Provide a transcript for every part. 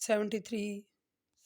73,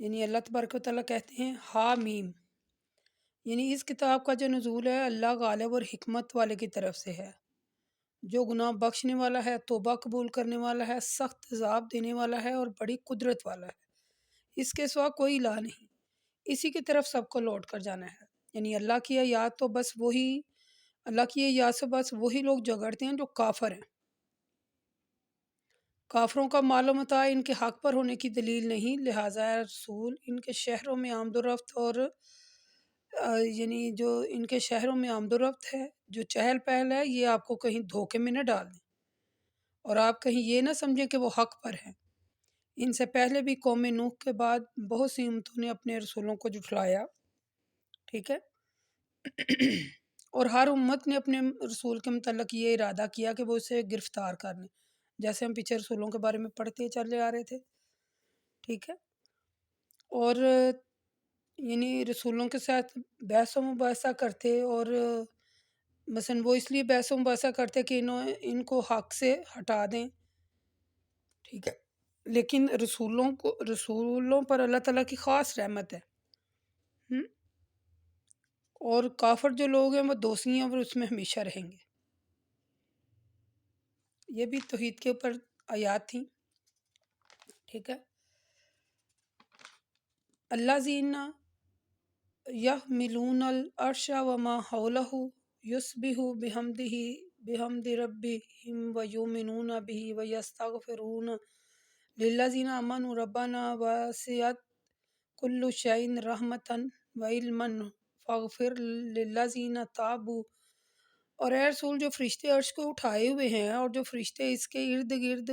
یعنی اللہ تبارک و تعالیٰ کہتے ہیں حامیم، یعنی اس کتاب کا جو نزول ہے اللہ غالب اور حکمت والے کی طرف سے ہے، جو گناہ بخشنے والا ہے، توبہ قبول کرنے والا ہے، سخت عذاب دینے والا ہے اور بڑی قدرت والا ہے، اس کے سوا کوئی الہ نہیں، اسی کی طرف سب کو لوٹ کر جانا ہے۔ یعنی اللہ کی آیات تو بس وہی، اللہ کی آیات سے بس وہی لوگ جھگڑتے ہیں جو کافر ہیں۔ کافروں کا مال و متاع ان کے حق پر ہونے کی دلیل نہیں، لہٰذا اے رسول ان کے شہروں میں آمد و رفت اور یعنی جو ان کے شہروں میں آمد و رفت ہے، جو چہل پہل ہے، یہ آپ کو کہیں دھوکے میں نہ ڈال دیں اور آپ کہیں یہ نہ سمجھیں کہ وہ حق پر ہیں۔ ان سے پہلے بھی قوم نوح کے بعد بہت سی امتوں نے اپنے رسولوں کو جھٹلایا، ٹھیک ہے، اور ہر امت نے اپنے رسول کے متعلق یہ ارادہ کیا کہ وہ اسے گرفتار کر لیں، جیسے ہم پیچھے رسولوں کے بارے میں پڑھتے چلے آ رہے تھے، ٹھیک ہے، اور یعنی رسولوں کے ساتھ بحث و مباحثہ کرتے، اور مثلا وہ اس لیے بحث و مباحثہ کرتے کہ ان کو حق سے ہٹا دیں، ٹھیک ہے، لیکن رسولوں پر اللہ تعالیٰ کی خاص رحمت ہے، ہم؟ اور کافر جو لوگ ہیں وہ دوزخی ہیں اور اس میں ہمیشہ رہیں گے۔ یہ بھی توحید کے اوپر آیات تھیں، ٹھیک ہے۔ الذین یحملون العرش وما حولہ یسبح بحمد ربہم ویؤمنون بہ ویستغفرون للذین آمنوا ربنا وسعت کل شیء رحمۃ وعلما فاغفر للذین تابوا، اور اے رسول جو فرشتے عرش کو اٹھائے ہوئے ہیں اور جو فرشتے اس کے ارد گرد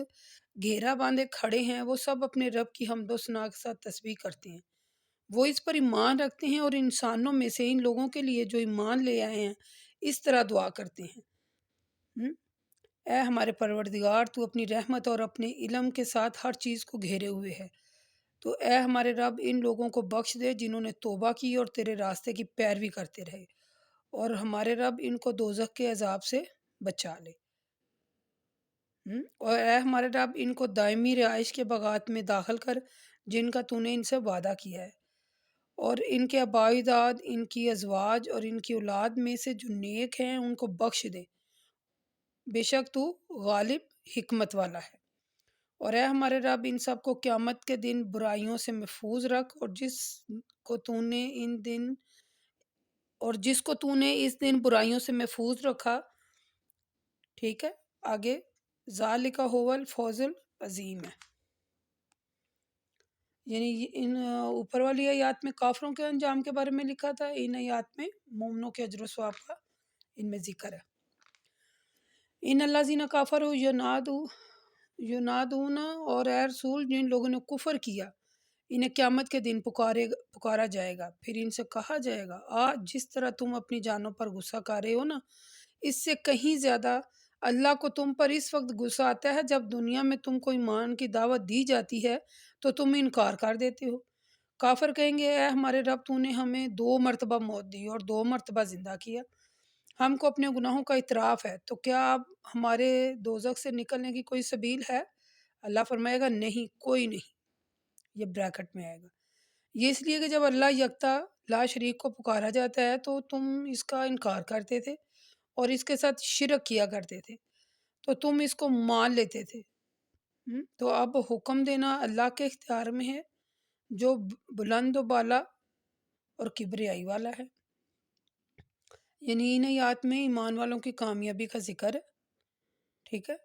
گھیرا باندھے کھڑے ہیں، وہ سب اپنے رب کی حمد و ثنا کے ساتھ تسبیح کرتے ہیں، وہ اس پر ایمان رکھتے ہیں اور انسانوں میں سے ان لوگوں کے لیے جو ایمان لے آئے ہیں اس طرح دعا کرتے ہیں، اے ہمارے پروردگار تو اپنی رحمت اور اپنے علم کے ساتھ ہر چیز کو گھیرے ہوئے ہے، تو اے ہمارے رب ان لوگوں کو بخش دے جنہوں نے توبہ کی اور تیرے راستے کی پیروی کرتے رہے، اور ہمارے رب ان کو دوزخ کے عذاب سے بچا لے، اور اے ہمارے رب ان کو دائمی رہائش کے باغات میں داخل کر جن کا تو نے ان سے وعدہ کیا ہے، اور ان کے آباء و اجداد، ان کی ازواج اور ان کی اولاد میں سے جو نیک ہیں ان کو بخش دے، بے شک تو غالب حکمت والا ہے، اور اے ہمارے رب ان سب کو قیامت کے دن برائیوں سے محفوظ رکھ، اور جس کو تو نے اس دن برائیوں سے محفوظ رکھا، ٹھیک ہے، آگے ذالک هو الفوز العظیم ہے، یعنی ان اوپر والی آیات میں کافروں کے انجام کے بارے میں لکھا تھا، ان آیات میں مومنوں کے اجر و ثواب کا ان میں ذکر ہے۔ ان الذین کفروا ینادون، اور اے رسول جن لوگوں نے کفر کیا انہیں قیامت کے دن پکارا جائے گا، پھر ان سے کہا جائے گا آج جس طرح تم اپنی جانوں پر غصہ کر رہے ہو نا، اس سے کہیں زیادہ اللہ کو تم پر اس وقت غصہ آتا ہے جب دنیا میں تم کو ایمان کی دعوت دی جاتی ہے تو تم انکار کر دیتے ہو۔ کافر کہیں گے اے ہمارے رب تو نے ہمیں 2 مرتبہ موت دی اور 2 مرتبہ زندہ کیا، ہم کو اپنے گناہوں کا اعتراف ہے، تو کیا اب ہمارے دوزخ سے نکلنے کی کوئی سبیل ہے؟ اللہ فرمائے گا نہیں، کوئی نہیں، یہ بریکٹ میں آئے گا، یہ اس لیے کہ جب اللہ یکتا لا شریک کو پکارا جاتا ہے تو تم اس کا انکار کرتے تھے اور اس کے ساتھ شرک کیا کرتے تھے، تو تم اس کو مان لیتے تھے، تو اب حکم دینا اللہ کے اختیار میں ہے جو بلند و بالا اور کبریائی والا ہے۔ یعنی ان آیات میں ایمان والوں کی کامیابی کا ذکر ہے، ٹھیک ہے،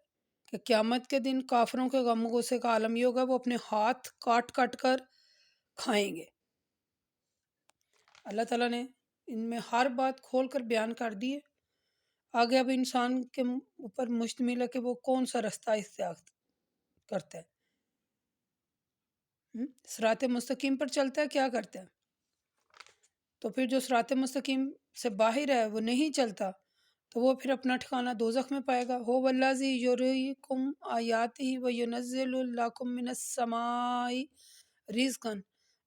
کہ قیامت کے دن کافروں کے غم و غصے کا عالم یہ ہوگا وہ اپنے ہاتھ کاٹ کاٹ کر کھائیں گے۔ اللہ تعالیٰ نے ان میں ہر بات کھول کر بیان کر دی ہے، آگے اب انسان کے اوپر مشتمل ہے کہ وہ کون سا رستہ اختیار کرتا ہے، صراط مستقیم پر چلتا ہے، کیا کرتا ہے، تو پھر جو صراط مستقیم سے باہر ہے وہ نہیں چلتا تو وہ پھر اپنا ٹھکانہ دوزخ میں پائے گا۔ هو الذی یریکم آیاتہ وینزل لکم من السماء رزقا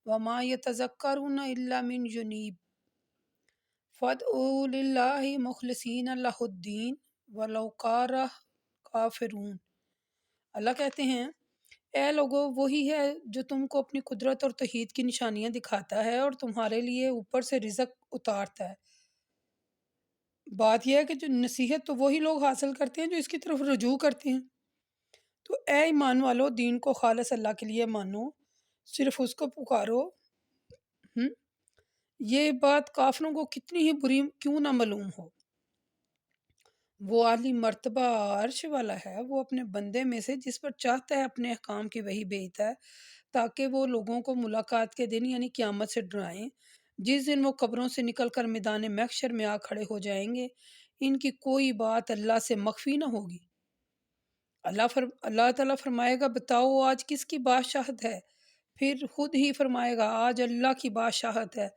وما یتذکرون الا من ینیب فادعوا للہ مخلصین لہ الدین ولو کارہ کافرون۔ اللہ کہتے ہیں اے لوگو وہی ہے جو تم کو اپنی قدرت اور توحید کی نشانیاں دکھاتا ہے اور تمہارے لیے اوپر سے رزق اتارتا ہے۔ بات یہ ہے کہ جو نصیحت تو وہی لوگ حاصل کرتے ہیں جو اس کی طرف رجوع کرتے ہیں۔ تو اے ایمان والو، دین کو خالص اللہ کے لیے مانو، صرف اس کو پکارو۔ ہم؟ یہ بات کافروں کو کتنی ہی بری کیوں نہ معلوم ہو، وہ عالی مرتبہ عرش والا ہے، وہ اپنے بندے میں سے جس پر چاہتا ہے اپنے احکام کی وحی بھیجتا ہے تاکہ وہ لوگوں کو ملاقات کے دن یعنی قیامت سے ڈرائیں، جس دن وہ قبروں سے نکل کر میدان محشر میں آ کھڑے ہو جائیں گے۔ ان کی کوئی بات اللہ سے مخفی نہ ہوگی۔ اللہ تعالیٰ فرمائے گا بتاؤ آج کس کی بادشاہت ہے؟ پھر خود ہی فرمائے گا آج اللہ کی بادشاہت ہے،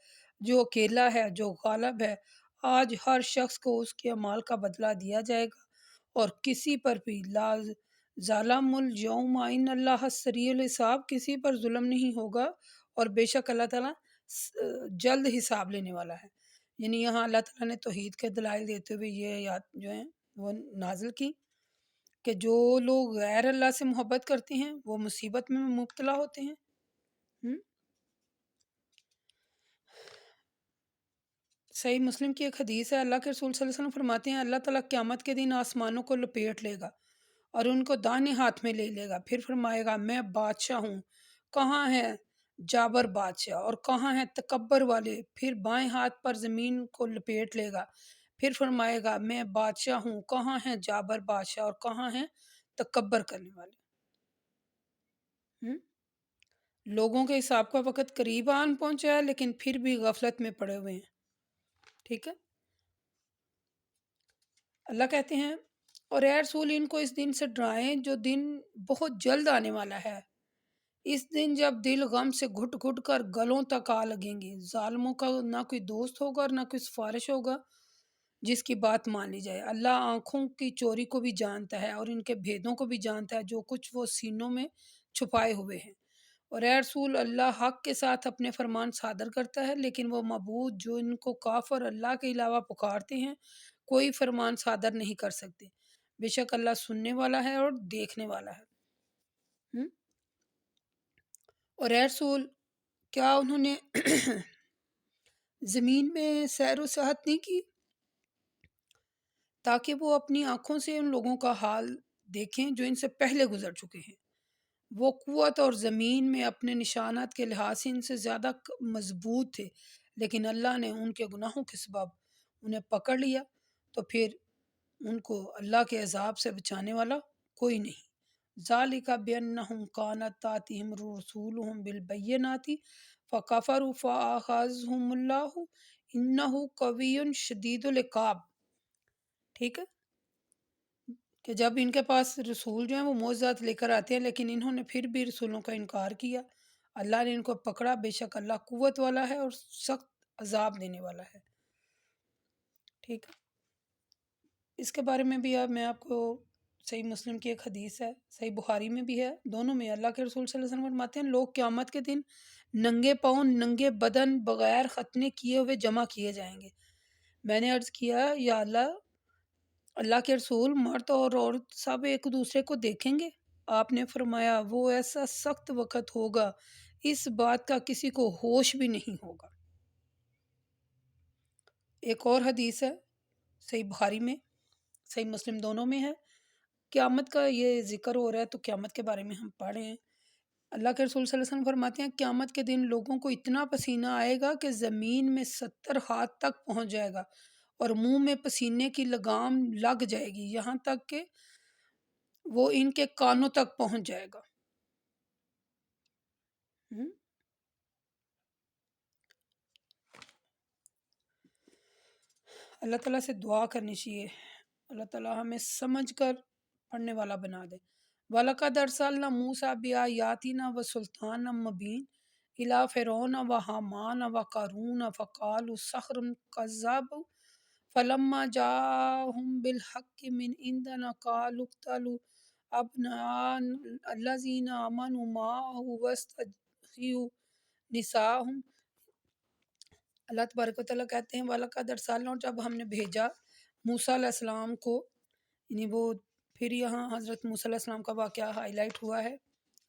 جو اکیلا ہے، جو غالب ہے۔ آج ہر شخص کو اس کے اعمال کا بدلہ دیا جائے گا اور کسی پر بھی لا ظالم اليوم ان اللہ سریع الحساب، کسی پر ظلم نہیں ہوگا اور بے شک اللہ تعالیٰ جلد حساب لینے والا ہے۔ یعنی یہاں اللہ تعالیٰ نے توحید کے دلائل دیتے ہوئے یہ آیات جو ہیں وہ نازل کی کہ جو لوگ غیر اللہ سے محبت کرتے ہیں وہ مصیبت میں مبتلا ہوتے ہیں۔ صحیح مسلم کی ایک حدیث ہے، اللہ کے رسول صلی اللہ علیہ وسلم فرماتے ہیں اللہ تعالیٰ قیامت کے دن آسمانوں کو لپیٹ لے گا اور ان کو دائیں ہاتھ میں لے لے گا، پھر فرمائے گا میں بادشاہ ہوں، کہاں ہے جابر بادشاہ اور کہاں ہے تکبر والے؟ پھر بائیں ہاتھ پر زمین کو لپیٹ لے گا، پھر فرمائے گا میں بادشاہ ہوں، کہاں ہے جابر بادشاہ اور کہاں ہے تکبر کرنے والے؟ لوگوں کے حساب کا وقت قریب آن پہنچا ہے لیکن پھر بھی غفلت میں پڑے ہوئے ہیں۔ ٹھیک ہے، اللہ کہتے ہیں اور اے رسول ان کو اس دن سے ڈرائیں جو دن بہت جلد آنے والا ہے، اس دن جب دل غم سے گھٹ گھٹ کر گلوں تک آ لگیں گے، ظالموں کا نہ کوئی دوست ہوگا اور نہ کوئی سفارش ہوگا جس کی بات مان لی جائے۔ اللہ آنکھوں کی چوری کو بھی جانتا ہے اور ان کے بھیدوں کو بھی جانتا ہے جو کچھ وہ سینوں میں چھپائے ہوئے ہیں۔ اور اے رسول اللہ حق کے ساتھ اپنے فرمان صادر کرتا ہے لیکن وہ معبود جو ان کو کافر اللہ کے علاوہ پکارتے ہیں کوئی فرمان صادر نہیں کر سکتے، بے شک اللہ سننے والا ہے اور دیکھنے والا ہے۔ اور اے رسول کیا انہوں نے زمین میں سیر و سیاحت نہیں کی تاکہ وہ اپنی آنکھوں سے ان لوگوں کا حال دیکھیں جو ان سے پہلے گزر چکے ہیں؟ وہ قوت اور زمین میں اپنے نشانات کے لحاظ سے ان سے زیادہ مضبوط تھے لیکن اللہ نے ان کے گناہوں کے سبب انہیں پکڑ لیا، تو پھر ان کو اللہ کے عذاب سے بچانے والا کوئی نہیں۔ ذالک بأنہم کانت تاتہم رسولہم بالبینات فکفروا فأخذہم اللہ انہ قوی شدید العقاب۔ ٹھیک ہے کہ جب ان کے پاس رسول جو ہیں وہ معجزات لے کر آتے ہیں لیکن انہوں نے پھر بھی رسولوں کا انکار کیا، اللہ نے ان کو پکڑا، بے شک اللہ قوت والا ہے اور سخت عذاب دینے والا ہے۔ ٹھیک ہے، اس کے بارے میں بھی اب میں آپ کو صحیح مسلم کی ایک حدیث ہے، صحیح بخاری میں بھی ہے، دونوں میں اللہ کے رسول صلی اللہ علیہ وسلم فرماتے ہیں لوگ قیامت کے دن ننگے پاؤں ننگے بدن بغیر ختنے کیے ہوئے جمع کیے جائیں گے۔ میں نے عرض کیا یا اللہ کے رسول مرد اور عورت سب ایک دوسرے کو دیکھیں گے؟ آپ نے فرمایا وہ ایسا سخت وقت ہوگا اس بات کا کسی کو ہوش بھی نہیں ہوگا۔ ایک اور حدیث ہے صحیح بخاری میں صحیح مسلم دونوں میں ہے، قیامت کا یہ ذکر ہو رہا ہے تو قیامت کے بارے میں ہم پڑھ رہے ہیں۔ اللہ کے رسول صلی اللہ علیہ وسلم فرماتے ہیں قیامت کے دن لوگوں کو اتنا پسینہ آئے گا کہ زمین میں 70 ہاتھ تک پہنچ جائے گا اور منہ میں پسینے کی لگام لگ جائے گی یہاں تک کہ وہ ان کے کانوں تک پہنچ جائے گا۔ اللہ تعالیٰ سے دعا کرنی چاہیے اللہ تعالیٰ ہمیں سمجھ کر پڑھنے والا بنا دے۔ وَلَقَدْ أَرْسَلْنَا مُوسَىٰ بِآيَاتِنَا وَسُلْطَانٍ مُّبِينٍ إِلَىٰ فِرْعَوْنَ وَهَامَانَ وَقَارُونَ فَقَالُوا سَاحِرٌ كَذَّابٌ فَلَمَّا جَاءَهُم بِالْحَقِّ مِنْ عِندِنَا قَالُوا اقْتُلُوا أَبْنَاءَ الَّذِينَ آمَنُوا مَعَهُ وَاسْتَحْيُوا نِسَاءَهُمْ۔ اللہ تبارک و تعالیٰ کہتے ہیں وَلَقَدْ أَرْسَلْنَا، اور جب ہم نے بھیجا موسیٰ علیہ السلام کو، یعنی وہ پھر یہاں حضرت موسیٰ علیہ السلام کا واقعہ ہائی لائٹ ہوا ہے۔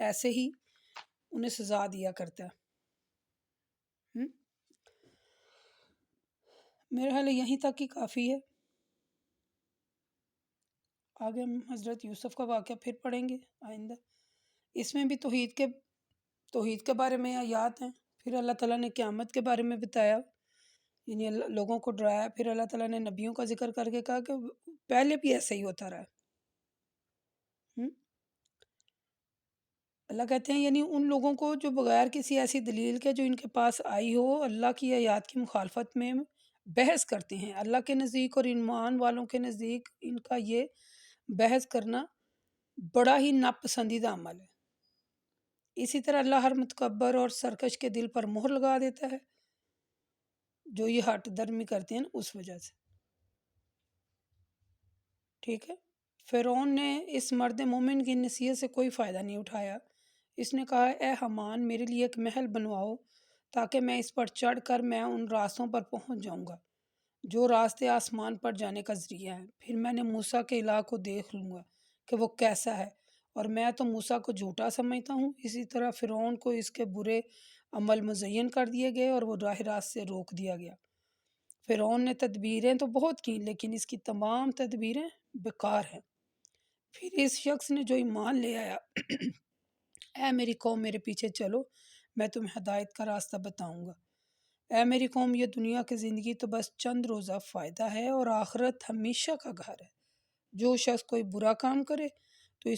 ایسے ہی انہیں سزا دیا کرتا ہے۔ میرے خیال ہے یہیں تک ہی کافی ہے، آگے ہم حضرت یوسف کا واقعہ پھر پڑھیں گے آئندہ۔ اس میں بھی توحید کے بارے میں آیات ہیں، پھر اللہ تعالیٰ نے قیامت کے بارے میں بتایا، یعنی لوگوں کو ڈرایا، پھر اللہ تعالیٰ نے نبیوں کا ذکر کر کے کہا کہ پہلے بھی ایسے ہی ہوتا رہا ہے۔ اللہ کہتے ہیں یعنی ان لوگوں کو جو بغیر کسی ایسی دلیل کے جو ان کے پاس آئی ہو اللہ کی آیات کی مخالفت میں بحث کرتے ہیں، اللہ کے نزدیک اور ایمان والوں کے نزدیک ان کا یہ بحث کرنا بڑا ہی ناپسندیدہ عمل ہے۔ اسی طرح اللہ ہر متکبر اور سرکش کے دل پر مہر لگا دیتا ہے جو یہ ہٹ درمی کرتے ہیں اس وجہ سے، ٹھیک ہے۔ فرعون نے اس مرد مومن کی نصیحت سے کوئی فائدہ نہیں اٹھایا۔ اس نے کہا اے حمان میرے لیے ایک محل بنواؤ تاکہ میں اس پر چڑھ کر میں ان راستوں پر پہنچ جاؤں گا جو راستے آسمان پر جانے کا ذریعہ ہیں، پھر میں نے موسیٰ کے الہ کو دیکھ لوں گا کہ وہ کیسا ہے، اور میں تو موسیٰ کو جھوٹا سمجھتا ہوں۔ اسی طرح فرعون کو اس کے برے عمل مزین کر دیے گئے اور وہ راہ راست سے روک دیا گیا۔ فرعون نے تدبیریں تو بہت کی لیکن اس کی تمام تدبیریں بیکار ہیں۔ پھر اس شخص نے جو ایمان لے آیا اے میری قوم میرے پیچھے چلو، میں تمہیں ہدایت کا راستہ بتاؤں گا۔ اے میری قوم یہ دنیا کی زندگی تو بس چند روزہ فائدہ ہے اور آخرت ہمیشہ کا گھر ہے۔ جو شخص کوئی برا کام کرے تو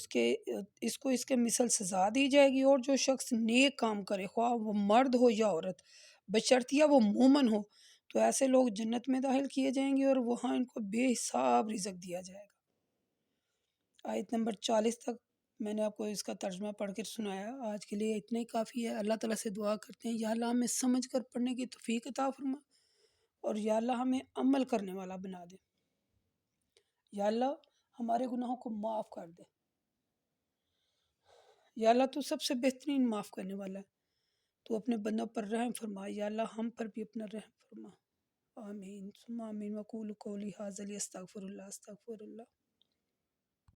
اس کو اس کے مثل سزا دی جائے گی، اور جو شخص نیک کام کرے خواہ وہ مرد ہو یا عورت بشرطیہ وہ مومن ہو تو ایسے لوگ جنت میں داخل کیے جائیں گے اور وہاں ان کو بے حساب رزق دیا جائے گا۔ آیت نمبر 40 تک میں نے آپ کو اس کا ترجمہ پڑھ کر سنایا۔ آج کے لیے اتنا ہی کافی ہے۔ اللہ تعالیٰ سے دعا کرتے ہیں یا اللہ ہمیں سمجھ کر پڑھنے کی توفیق عطا فرما، اور یا اللہ ہمیں عمل کرنے والا بنا دے۔ یا اللہ ہمارے گناہوں کو معاف کر دے۔ یا اللہ تو سب سے بہترین معاف کرنے والا ہے، تو اپنے بندوں پر رحم فرما۔ یا اللہ ہم پر بھی اپنا رحم فرما۔ آمین ثم آمین۔ وقول قولی ھذا استغفر اللہ